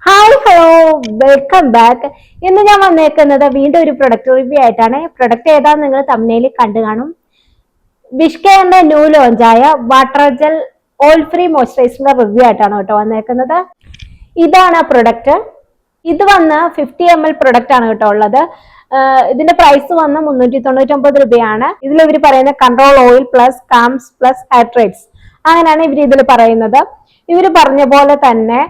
Hi hello, welcome back. ഇന്ന് ഞാൻ വന്നേക്കുന്നത് വീണ്ടും ഒരു പ്രൊഡക്റ്റ് റിവ്യൂ ആയിട്ടാണ്. പ്രൊഡക്റ്റ് ഏതാന്ന് നിങ്ങൾ തമ്മിൽ കണ്ടു കാണും. വിഷ്കയുടെ ന്യൂ ലോഞ്ചായ വാട്ടർ ജെൽ ഓയിൽ ഫ്രീ മോയ്സ്ചറൈസറിന്റെ റിവ്യൂ ആയിട്ടാണ് കേട്ടോ വന്നേക്കുന്നത്. ഇതാണ് ആ പ്രൊഡക്റ്റ്. ഇത് വന്ന് 50 ml പ്രൊഡക്റ്റ് ആണ് കേട്ടോ ഉള്ളത്. ഇതിന്റെ പ്രൈസ് വന്ന് 399 രൂപയാണ്. ഇതിൽ ഇവർ പറയുന്ന control oil plus comes plus hydrates, അങ്ങനെയാണ് ഇവർ ഇതിൽ പറയുന്നത്. ഇവർ പറഞ്ഞ പോലെ തന്നെ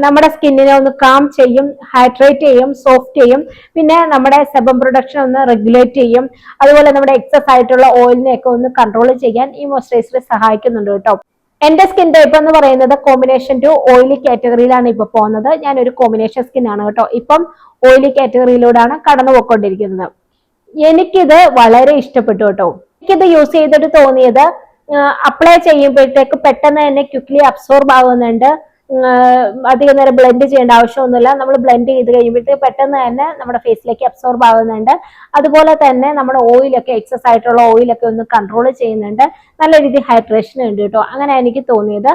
നമ്മുടെ സ്കിന്നിനെ ഒന്ന് കാം ചെയ്യും, ഹൈഡ്രേറ്റ് ചെയ്യും, സോഫ്റ്റ് ചെയ്യും, പിന്നെ നമ്മുടെ സെബം പ്രൊഡക്ഷൻ ഒന്ന് റെഗുലേറ്റ് ചെയ്യും. അതുപോലെ നമ്മുടെ എക്സസ് ആയിട്ടുള്ള ഓയിലിനെയൊക്കെ ഒന്ന് കൺട്രോൾ ചെയ്യാൻ ഈ മോയ്സ്ചറൈസർ സഹായിക്കുന്നുണ്ട് കേട്ടോ. എന്റെ സ്കിൻ ടൈപ്പ് എന്ന് പറയുന്നത് കോമ്പിനേഷൻ ടു ഓയിലി കാറ്റഗറിയിലാണ് ഇപ്പൊ പോകുന്നത്. ഞാൻ ഒരു കോമ്പിനേഷൻ സ്കിൻ ആണ് കേട്ടോ. ഇപ്പം ഓയിലി കാറ്റഗറിയിലൂടെയാണ് കടന്നു പോയിക്കൊണ്ടിരിക്കുന്നത്. എനിക്കിത് വളരെ ഇഷ്ടപ്പെട്ടു കേട്ടോ. എനിക്കിത് യൂസ് ചെയ്തിട്ട് തോന്നിയത് അപ്ലൈ ചെയ്യുമ്പോഴത്തേക്ക് പെട്ടെന്ന് തന്നെ ക്വിക്ലി അബ്സോർബ് ആവുന്നുണ്ട്. അധികം നേരം ബ്ലെൻഡ് ചെയ്യേണ്ട ആവശ്യമൊന്നുമില്ല. നമ്മൾ ബ്ലെൻഡ് ചെയ്ത് കഴിയുമ്പോഴത്തേക്ക് പെട്ടെന്ന് തന്നെ നമ്മുടെ ഫേസിലേക്ക് അബ്സോർബ് ആവുന്നുണ്ട്. അതുപോലെ തന്നെ നമ്മുടെ ഓയിലൊക്കെ എക്സസ് ആയിട്ടുള്ള ഓയിലൊക്കെ ഒന്ന് കൺട്രോൾ ചെയ്യുന്നുണ്ട്. നല്ല രീതിയിൽ ഹൈഡ്രേഷൻ ഉണ്ട് കേട്ടോ. അങ്ങനെ എനിക്ക് തോന്നിയത്.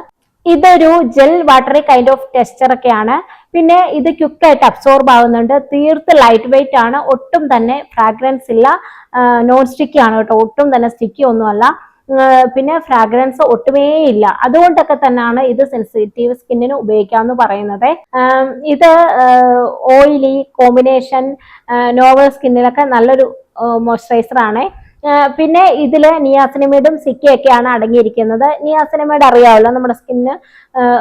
ഇതൊരു gel watery kind of texture ഒക്കെയാണ്. പിന്നെ ഇത് ക്വിക്കായിട്ട് അബ്സോർബ് ആവുന്നുണ്ട്. തീർത്ത് ലൈറ്റ് വെയിറ്റ് ആണ്. ഒട്ടും തന്നെ ഫ്രാഗ്രൻസ് ഇല്ല. നോൺ സ്റ്റിക്കി ആണ് കേട്ടോ. ഒട്ടും തന്നെ സ്റ്റിക്കി ഒന്നുമല്ല. പിന്നെ ഫ്രാഗ്രൻസ് ഒട്ടുമേ ഇല്ല. അതുകൊണ്ടൊക്കെ തന്നെയാണ് ഇത് സെൻസിറ്റീവ് സ്കിന്നിന് ഉപയോഗിക്കാമെന്ന് പറയുന്നത്. ഇത് ഓയിലി കോമ്പിനേഷൻ നോർമൽ സ്കിന്നിലൊക്കെ നല്ലൊരു മോയ്സ്ചറൈസർ ആണ്. പിന്നെ ഇതില് നിയാസിനമൈഡും സിക്കയൊക്കെയാണ് അടങ്ങിയിരിക്കുന്നത്. നിയാസിനമൈഡ് അറിയാമല്ലോ, നമ്മുടെ സ്കിന്ന്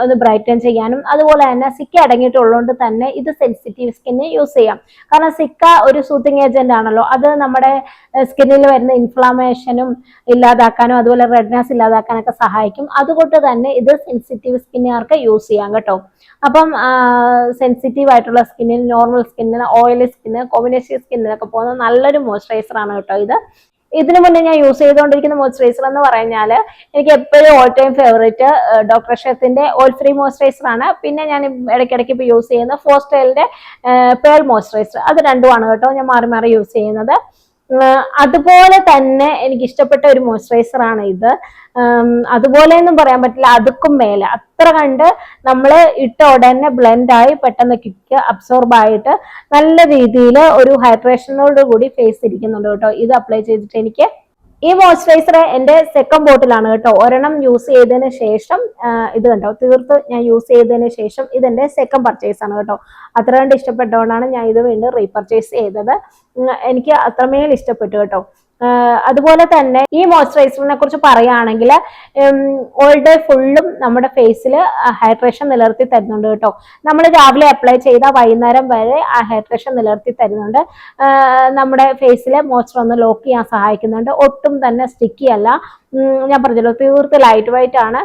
ഒന്ന് ബ്രൈറ്റൻ ചെയ്യാനും. അതുപോലെ തന്നെ സിക്ക അടങ്ങിയിട്ടുള്ളതുകൊണ്ട് തന്നെ ഇത് സെൻസിറ്റീവ് സ്കിന്ന് യൂസ് ചെയ്യാം. കാരണം സിക്ക ഒരു സൂത്തിങ് ഏജന്റ് ആണല്ലോ. അത് നമ്മുടെ സ്കിന്നിൽ വരുന്ന ഇൻഫ്ലമേഷനും ഇല്ലാതാക്കാനും അതുപോലെ റെഡ്നെസ് ഇല്ലാതാക്കാനൊക്കെ സഹായിക്കും. അതുകൊണ്ട് തന്നെ ഇത് സെൻസിറ്റീവ് സ്കിന്നുകാർക്ക് യൂസ് ചെയ്യാം കേട്ടോ. അപ്പം സെൻസിറ്റീവ് ആയിട്ടുള്ള സ്കിന്നിന്, നോർമൽ സ്കിന്നിന്, ഓയിലി സ്കിന്നിന്, കോമ്പിനേഷൻ സ്കിന്നിനൊക്കെ പോകുന്ന നല്ലൊരു മോയ്സ്ചറൈസർ ആണ് കേട്ടോ ഇത്. ഇതിനു മുന്നേ ഞാൻ യൂസ് ചെയ്തുകൊണ്ടിരിക്കുന്ന മോയ്സ്ചറൈസർ എന്ന് പറഞ്ഞാൽ എനിക്ക് എപ്പോഴും ഓൾ ടൈം ഫേവറേറ്റ് ഡോക്ടർ ഷെഫിന്റെ ഓയിൽ ഫ്രീ മോയ്സ്ചറൈസർ ആണ്. പിന്നെ ഞാൻ ഇടയ്ക്കിടയ്ക്ക് ഇപ്പോൾ യൂസ് ചെയ്യുന്ന ഫോർസ്റ്റൈലിന്റെ പേൾ മോയ്സ്ചറൈസർ. അത് രണ്ടുമാണ് കേട്ടോ ഞാൻ മാറി മാറി യൂസ് ചെയ്യുന്നത്. അതുപോലെ തന്നെ എനിക്ക് ഇഷ്ടപ്പെട്ട ഒരു മോയ്സ്ചറൈസർ ആണ് ഇത്. അതുപോലെ ഒന്നും പറയാൻ പറ്റില്ല, അതുക്കും മേലെ. അത്ര കണ്ട് നമ്മൾ ഇട്ട ഉടനെ ബ്ലെൻഡ് ആയി പെട്ടെന്ന് കിക്ക് അബ്സോർബ് ആയിട്ട് നല്ല രീതിയിൽ ഒരു ഹൈഡ്രേഷനോട് കൂടി ഫേസ് ഇരിക്കുന്നുണ്ട് കേട്ടോ. ഇത് അപ്ലൈ ചെയ്തിട്ട് എനിക്ക് ഈ മോയ്സ്ചറൈസർ എന്റെ സെക്കൻഡ് ബോട്ടിലാണ് കേട്ടോ. ഒരെണ്ണം യൂസ് ചെയ്തതിന് ശേഷം ഇത് കണ്ടോ, തീർത്ത് ഞാൻ യൂസ് ചെയ്തതിന് ശേഷം ഇതെന്റെ സെക്കൻഡ് പർച്ചേസ് ആണ് കേട്ടോ. അത്ര കണ്ട് ഇഷ്ടപ്പെട്ടതുകൊണ്ടാണ് ഞാൻ ഇത് വീണ്ടും റീപർച്ചേസ് ചെയ്തത്. എനിക്ക് അത്രമേൽ ഇഷ്ടപ്പെട്ടു കേട്ടോ. അതുപോലെ തന്നെ ഈ മോയ്സ്ചറൈസറിനെ കുറിച്ച് പറയുകയാണെങ്കിൽ ഓൾ ഡേ ഫുള്ളും നമ്മുടെ ഫേസിൽ ഹൈഡ്രേഷൻ നിലനിർത്തി തരുന്നുണ്ട് കേട്ടോ. നമ്മൾ രാവിലെ അപ്ലൈ ചെയ്താൽ വൈകുന്നേരം വരെ ആ ഹൈഡ്രേഷൻ നിലനിർത്തി തരുന്നുണ്ട്. നമ്മുടെ ഫേസിലെ മോയ്സ്ചർ ഒന്ന് ലോക്ക് ചെയ്യാൻ സഹായിക്കുന്നുണ്ട്. ഒട്ടും തന്നെ സ്റ്റിക്കി അല്ല. ഞാൻ പറഞ്ഞല്ലോ, തീർത്ത് ലൈറ്റ് വെയിറ്റ് ആണ്.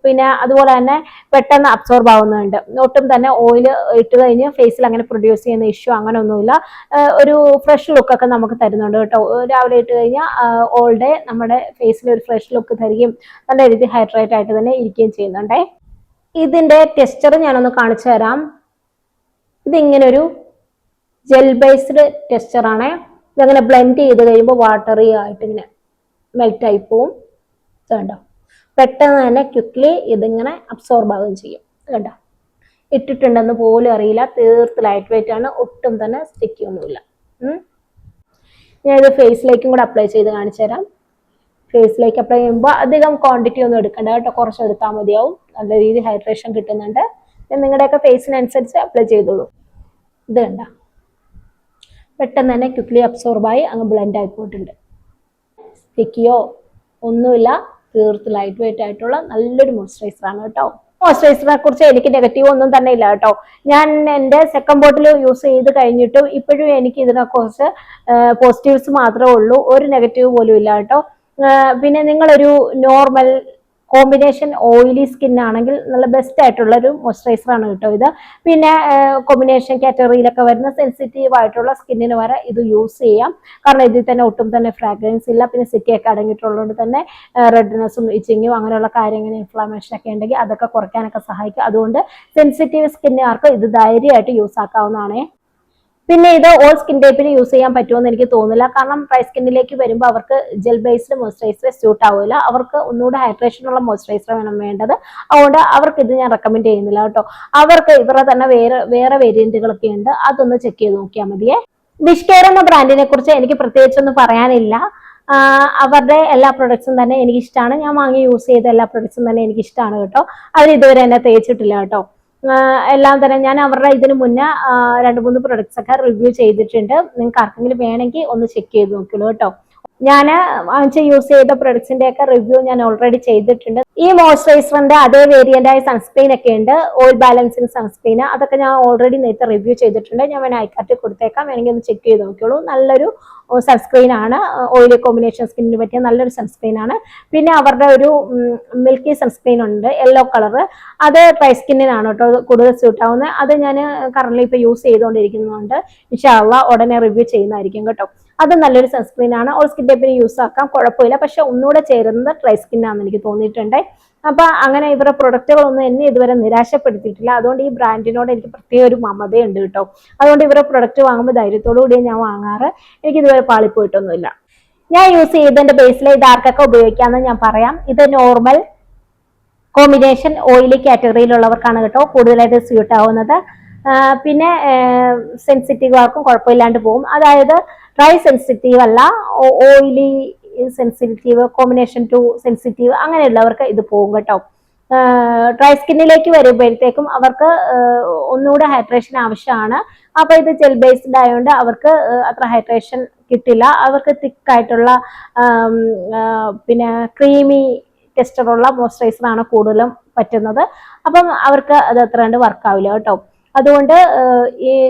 പിന്നെ അതുപോലെ തന്നെ പെട്ടെന്ന് അബ്സോർബ് ആവുന്നുണ്ട്. ഒട്ടും തന്നെ ഓയിൽ ഇട്ട് കഴിഞ്ഞ് ഫേസിൽ അങ്ങനെ പ്രൊഡ്യൂസ് ചെയ്യുന്ന ഇഷ്യൂ അങ്ങനെ ഒന്നുമില്ല. ഒരു ഫ്രഷ് ലുക്കൊക്കെ നമുക്ക് തരുന്നുണ്ട് കേട്ടോ. രാവിലെ ഇട്ട് കഴിഞ്ഞാൽ ഓൾ ഡേ നമ്മുടെ ഫേസിൽ ഒരു ഫ്രഷ് ലുക്ക് തരികയും നല്ല രീതിയിൽ ഹൈഡ്രേറ്റ് ആയിട്ട് തന്നെ ഇരിക്കുകയും ചെയ്യുന്നുണ്ടേ. ഇതിന്റെ ടെക്സ്ചർ ഞാനൊന്ന് കാണിച്ചു തരാം. ഇതിങ്ങനൊരു ജെൽ ബേസ്ഡ് ടെക്സ്ചർ ആണ്. ഇതങ്ങനെ ബ്ലെൻഡ് ചെയ്ത് കഴിയുമ്പോൾ വാട്ടറി ആയിട്ട് ഇങ്ങനെ മെൽറ്റ് ആയി പോവും. കണ്ടോ, പെട്ടെന്ന് തന്നെ ക്വിക്ലി ഇതിങ്ങനെ അബ്സോർബ് ആവുകയും ചെയ്യും. കണ്ടോ, ഇട്ടിട്ടുണ്ടെന്ന് പോലും അറിയില്ല. തീർത്ത് ലൈറ്റ് വെയിറ്റ് ആണ്. ഒട്ടും തന്നെ സ്റ്റിക്കി ഒന്നുമില്ല. ഞാനിത് ഫേസിലേക്കും കൂടെ അപ്ലൈ ചെയ്ത് കാണിച്ചു തരാം. ഫേസിലേക്ക് അപ്ലൈ ചെയ്യുമ്പോൾ അധികം ക്വാണ്ടിറ്റി ഒന്നും എടുക്കണ്ട കേട്ടോ, കുറച്ച് എടുത്താൽ മതിയാവും. നല്ല രീതിയിൽ ഹൈഡ്രേഷൻ കിട്ടുന്നുണ്ട്. നിങ്ങളുടെയൊക്കെ ഫേസിനനുസരിച്ച് അപ്ലൈ ചെയ്തോളൂ. ഇത് കണ്ട, പെട്ടെന്ന് തന്നെ ക്വിക്ലി അബ്സോർബായി അങ്ങ് ബ്ലെൻഡ് ആയി പോയിട്ടുണ്ട്. സ്റ്റിക്കിയോ ഒന്നുമില്ല. തീർത്ത് ലൈറ്റ് വെയിറ്റ് ആയിട്ടുള്ള നല്ലൊരു മോയ്സ്ചറൈസർ ആണ് കേട്ടോ. മോയ്സ്ചറൈസറിനെ കുറിച്ച് എനിക്ക് നെഗറ്റീവ് ഒന്നും തന്നെ ഇല്ല കേട്ടോ. ഞാൻ എൻ്റെ സെക്കൻഡ് ബോട്ടിൽ യൂസ് ചെയ്ത് കഴിഞ്ഞിട്ടും ഇപ്പോഴും എനിക്ക് ഇതിനെക്കുറിച്ച് പോസിറ്റീവ്സ് മാത്രമേ ഉള്ളൂ. ഒരു നെഗറ്റീവ് പോലും ഇല്ല കേട്ടോ. പിന്നെ നിങ്ങളൊരു നോർമൽ കോമ്പിനേഷൻ ഓയിലി സ്കിൻ ആണെങ്കിൽ നല്ല ബെസ്റ്റ് ആയിട്ടുള്ള ഒരു മോയ്സ്ചറൈസർ ആണ് കേട്ടോ ഇത്. പിന്നെ കോമ്പിനേഷൻ കാറ്റഗറിയിലൊക്കെ വരുന്ന സെൻസിറ്റീവ് ആയിട്ടുള്ള സ്കിന്നിന് വരെ ഇത് യൂസ് ചെയ്യാം. കാരണം ഇതിൽ തന്നെ ഒട്ടും തന്നെ ഫ്രാഗ്രൻസ് ഇല്ല. പിന്നെ സിക്കയൊക്കെ അടങ്ങിയിട്ടുള്ളതുകൊണ്ട് തന്നെ റെഡ്നെസ്സും ഇച്ചിങ്ങും അങ്ങനെയുള്ള കാര്യങ്ങൾ, ഇൻഫ്ലമേഷൻ ഒക്കെ ഉണ്ടെങ്കിൽ അതൊക്കെ കുറയ്ക്കാനൊക്കെ സഹായിക്കും. അതുകൊണ്ട് സെൻസിറ്റീവ് സ്കിന്നുകാർക്ക് ഇത് ധൈര്യമായിട്ട് യൂസ് ആക്കാവുന്നതാണ്. പിന്നെ ഇത് ഓൾ സ്കിൻ ടൈപ്പിന് യൂസ് ചെയ്യാൻ പറ്റുമെന്ന് എനിക്ക് തോന്നുന്നില്ല. കാരണം ഡ്രൈ സ്കിന്നിലേക്ക് വരുമ്പോൾ അവർക്ക് ജെൽ ബേസ്ഡ് മോയ്സ്ചറൈസർ സ്യൂട്ട് ആവില്ല. അവർക്ക് ഒന്നുകൂടെ ഹൈഡ്രേഷനുള്ള മോയ്സ്ചറൈസർ വേണം വേണ്ടത്. അതുകൊണ്ട് അവർക്ക് ഇത് ഞാൻ റെക്കമെൻഡ് ചെയ്യുന്നില്ല കേട്ടോ. അവർക്ക് ഇവരുടെ തന്നെ വേറെ വേരിയന്റുകളൊക്കെ ഉണ്ട്, അതൊന്ന് ചെക്ക് ചെയ്ത് നോക്കിയാൽ മതിയേ. വിഷ് കെയർ എന്ന ബ്രാൻഡിനെ കുറിച്ച് എനിക്ക് പ്രത്യേകിച്ചൊന്നും പറയാനില്ല. അവരുടെ എല്ലാ പ്രൊഡക്ട്സും തന്നെ എനിക്ക് ഇഷ്ടമാണ്. ഞാൻ വാങ്ങി യൂസ് ചെയ്ത എല്ലാ പ്രൊഡക്ട്സും തന്നെ എനിക്ക് ഇഷ്ടമാണ് കേട്ടോ. അവർ ഇതുവരെ എന്നെ തേച്ചിട്ടില്ല കേട്ടോ. എല്ലാം തന്നെ ഞാൻ അവരുടെ ഇതിന് മുന്നേ 2-3 പ്രൊഡക്ട്സ് ഒക്കെ റിവ്യൂ ചെയ്തിട്ടുണ്ട്. നിങ്ങൾക്ക് ആർക്കെങ്കിലും വേണമെങ്കിൽ ഒന്ന് ചെക്ക് ചെയ്ത് നോക്കുള്ളൂ കേട്ടോ. ഞാൻ യൂസ് ചെയ്ത പ്രൊഡക്ട്സിന്റെ ഒക്കെ റിവ്യൂ ഞാൻ ഓൾറെഡി ചെയ്തിട്ടുണ്ട്. ഈ മോയ്സ്ചറൈസറിന്റെ അതേ വേരിയന്റ് ആയ സൺസ്ക്രീൻ ഒക്കെ ഉണ്ട്, ഓയിൽ ബാലൻസിങ് സൺസ്ക്രീൻ. അതൊക്കെ ഞാൻ ഓൾറെഡി നേരത്തെ റിവ്യൂ ചെയ്തിട്ടുണ്ട്. ഞാൻ വേണേൽ ഐക്കാർട്ടിൽ കൊടുത്തേക്കാം, വേണമെങ്കിൽ ഒന്ന് ചെക്ക് ചെയ്ത് നോക്കിയോളൂ. നല്ലൊരു സൺസ്ക്രീൻ ആണ്, ഓയിലി കോമ്പിനേഷൻ സ്കിന്നിന് പറ്റിയ നല്ലൊരു സൺസ്ക്രീൻ ആണ്. പിന്നെ അവരുടെ ഒരു മിൽക്കി സൺസ്ക്രീൻ ഉണ്ട്, യെല്ലോ കളർ. അത് ഡ്രൈ സ്കിന്നിനാണ് കേട്ടോ കൂടുതൽ സ്യൂട്ട് ആവുന്നത്. അത് ഞാൻ കറന്റ് ഇപ്പൊ യൂസ് ചെയ്തുകൊണ്ടിരിക്കുന്നുണ്ട്. ഇൻഷാ അള്ളാ ഉടനെ റിവ്യൂ ചെയ്യുന്നതായിരിക്കും കേട്ടോ. അത് നല്ലൊരു സൺസ്ക്രീൻ ആണ്, ഓൾ സ്കിൻ ടൈപ്പിന് യൂസ് ആക്കാം, കുഴപ്പമില്ല. പക്ഷെ ഒന്നുകൂടെ ചേരുന്നത് ഡ്രൈ സ്കിന്നാണെന്ന് എനിക്ക് തോന്നിയിട്ടുണ്ട്. അപ്പൊ അങ്ങനെ ഇവരുടെ പ്രൊഡക്റ്റുകളൊന്നും എന്നെ ഇതുവരെ നിരാശപ്പെടുത്തിയിട്ടില്ല. അതുകൊണ്ട് ഈ ബ്രാൻഡിനോട് എനിക്ക് പ്രത്യേക ഒരു മമതയുണ്ട് കേട്ടോ. അതുകൊണ്ട് ഇവരുടെ പ്രൊഡക്റ്റ് വാങ്ങുമ്പോൾ ധൈര്യത്തോടു കൂടിയാണ് ഞാൻ വാങ്ങാറ്. എനിക്ക് ഇതുവരെ പാളിപ്പോയിട്ടൊന്നുമില്ല. ഞാൻ യൂസ് ചെയ്തതിന്റെ ബേസിൽ ഇത് ആർക്കൊക്കെ ഉപയോഗിക്കാമെന്ന് ഞാൻ പറയാം. ഇത് നോർമൽ, കോമ്പിനേഷൻ, ഓയിലി കാറ്റഗറിയിലുള്ളവർക്കാണ് കേട്ടോ കൂടുതലായിട്ട് സ്യൂട്ട് ആവുന്നത്. പിന്നെ സെൻസിറ്റീവ് ആർക്കും കുഴപ്പമില്ലാണ്ട് പോകും. അതായത് ഡ്രൈ സെൻസിറ്റീവ് അല്ല, oily sensitive, combination to sensitive അങ്ങനെയുള്ളവർക്ക് ഇത് പോകും കേട്ടോ. ഡ്രൈ സ്കിന്നിലേക്ക് വരുമ്പോഴത്തേക്കും അവർക്ക് ഒന്നുകൂടെ ഹൈഡ്രേഷൻ ആവശ്യമാണ്. അപ്പൊ ഇത് ജെൽ ബേസ്ഡ് ആയതുകൊണ്ട് അവർക്ക് അത്ര ഹൈഡ്രേഷൻ കിട്ടില്ല. അവർക്ക് തിക്കായിട്ടുള്ള പിന്നെ ക്രീമി ടെക്സ്ചറുള്ള മോയ്സ്ചറൈസർ ആണ് കൂടുതലും പറ്റുന്നത്. അപ്പം അവർക്ക് അത് അത്ര കണ്ട് വർക്ക് ആവില്ല കേട്ടോ. അതുകൊണ്ട്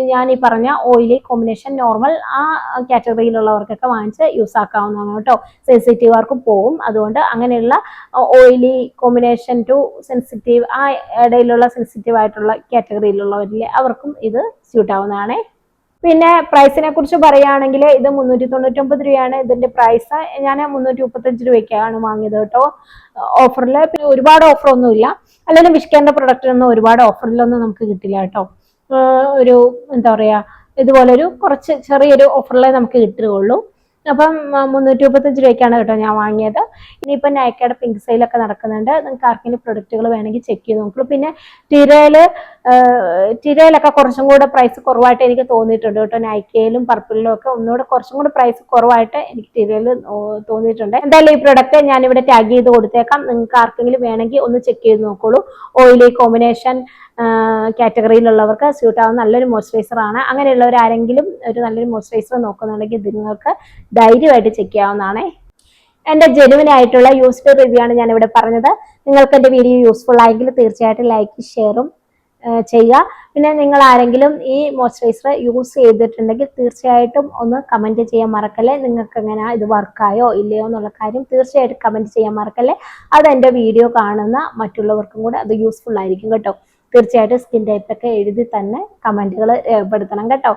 ഞാൻ ഈ പറഞ്ഞ ഓയിലി കോമ്പിനേഷൻ, നോർമൽ ആ കാറ്റഗറിയിലുള്ളവർക്കൊക്കെ വാങ്ങിച്ച് യൂസ് ആക്കാവുന്നതാണ് കേട്ടോ. സെൻസിറ്റീവുകാർക്കും പോകും. അതുകൊണ്ട് അങ്ങനെയുള്ള ഓയിലി കോമ്പിനേഷൻ ടു സെൻസിറ്റീവ്, ആ ഇടയിലുള്ള സെൻസിറ്റീവ് ആയിട്ടുള്ള കാറ്റഗറിയിലുള്ളവരിലെ അവർക്കും ഇത് സ്യൂട്ട് ആവുന്നതാണ്. പിന്നെ പ്രൈസിനെ കുറിച്ച് പറയുകയാണെങ്കിൽ ഇത് 399 രൂപയാണ് ഇതിന്റെ പ്രൈസ്. ഞാൻ 335 രൂപയ്ക്കാണ് വാങ്ങിയത് കേട്ടോ ഓഫറിൽ. പിന്നെ ഒരുപാട് ഓഫർ ഒന്നുമില്ല, അല്ലെങ്കിൽ വിഷ് കെയറിന്റെ പ്രൊഡക്റ്റിനൊന്നും ഒരുപാട് ഓഫറിലൊന്നും നമുക്ക് കിട്ടില്ല കേട്ടോ. ഒരു എന്താ പറയാ, ഇതുപോലൊരു കുറച്ച് ചെറിയൊരു ഓഫറിലേ നമുക്ക് കിട്ടുകയുള്ളൂ. അപ്പം 335 രൂപയ്ക്കാണ് കേട്ടോ ഞാൻ വാങ്ങിയത്. ഇനിയിപ്പോൾ നൈക്കയുടെ പിങ്ക് സെയിലൊക്കെ നടക്കുന്നുണ്ട്. നിങ്ങൾക്ക് ആർക്കെങ്കിലും പ്രൊഡക്റ്റുകൾ വേണമെങ്കിൽ ചെക്ക് ചെയ്ത് നോക്കൂ. പിന്നെ ടിരയിലൊക്കെ കുറച്ചും കൂടെ പ്രൈസ് കുറവായിട്ട് എനിക്ക് തോന്നിയിട്ടുണ്ട് കേട്ടോ. നൈക്കയിലും പർപ്പിളിലും ഒക്കെ ഒന്നുകൂടെ കുറച്ചും കൂടെ പ്രൈസ് കുറവായിട്ട് എനിക്ക് ടിരയിൽ തോന്നിയിട്ടുണ്ട്. എന്തായാലും ഈ പ്രൊഡക്റ്റ് ഞാനിവിടെ ടാഗ് ചെയ്ത് കൊടുത്തേക്കാം. നിങ്ങൾക്ക് ആർക്കെങ്കിലും വേണമെങ്കിൽ ഒന്ന് ചെക്ക് ചെയ്ത് നോക്കോളൂ. ഓയിലി കോമ്പിനേഷൻ കാറ്റഗറിയിലുള്ളവർക്ക് സ്യൂട്ട് ആവുന്ന നല്ലൊരു മോയ്സ്ചറൈസർ ആണ്. അങ്ങനെയുള്ളവർ ആരെങ്കിലും ഒരു നല്ലൊരു മോയ്സ്ചറൈസർ നോക്കുന്നുണ്ടെങ്കിൽ ഇത് നിങ്ങൾക്ക് ധൈര്യമായിട്ട് ചെക്ക് ചെയ്യാവുന്നതാണ്. എന്റെ ജെനുവിൻ ആയിട്ടുള്ള യൂസ്ഡ് റിവ്യൂ ആണ് ഞാൻ ഇവിടെ പറഞ്ഞത്. നിങ്ങൾക്ക് എന്റെ വീഡിയോ യൂസ്ഫുൾ ആയെങ്കിൽ തീർച്ചയായിട്ടും ലൈക്ക് ഷെയറും ചെയ്യുക. പിന്നെ നിങ്ങൾ ആരെങ്കിലും ഈ മോയ്സ്ചറൈസർ യൂസ് ചെയ്തിട്ടുണ്ടെങ്കിൽ തീർച്ചയായിട്ടും ഒന്ന് കമന്റ് ചെയ്യാൻ മറക്കല്ലേ. നിങ്ങൾക്ക് എങ്ങനെ ഇത് വർക്കായോ ഇല്ലയോ എന്നുള്ള കാര്യം തീർച്ചയായിട്ടും കമന്റ് ചെയ്യാൻ മറക്കല്ലേ. അത് എൻ്റെ വീഡിയോ കാണുന്ന മറ്റുള്ളവർക്കും കൂടെ അത് യൂസ്ഫുൾ ആയിരിക്കും കേട്ടോ. തീർച്ചയായിട്ടും സ്കിൻ ടൈപ്പ് ഒക്കെ എഴുതി തന്നെ കമന്റുകൾ രേഖപ്പെടുത്തണം കേട്ടോ.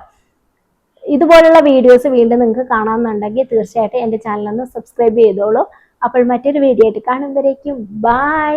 ഇതുപോലുള്ള വീഡിയോസ് വീണ്ടും നിങ്ങൾക്ക് കാണാമെന്നുണ്ടെങ്കിൽ തീർച്ചയായിട്ടും എൻ്റെ ചാനൽ ഒന്ന് സബ്സ്ക്രൈബ് ചെയ്തോളൂ. അപ്പോൾ മറ്റൊരു വീഡിയോ ആയിട്ട് കാണുമ്പോഴേക്കും ബൈ.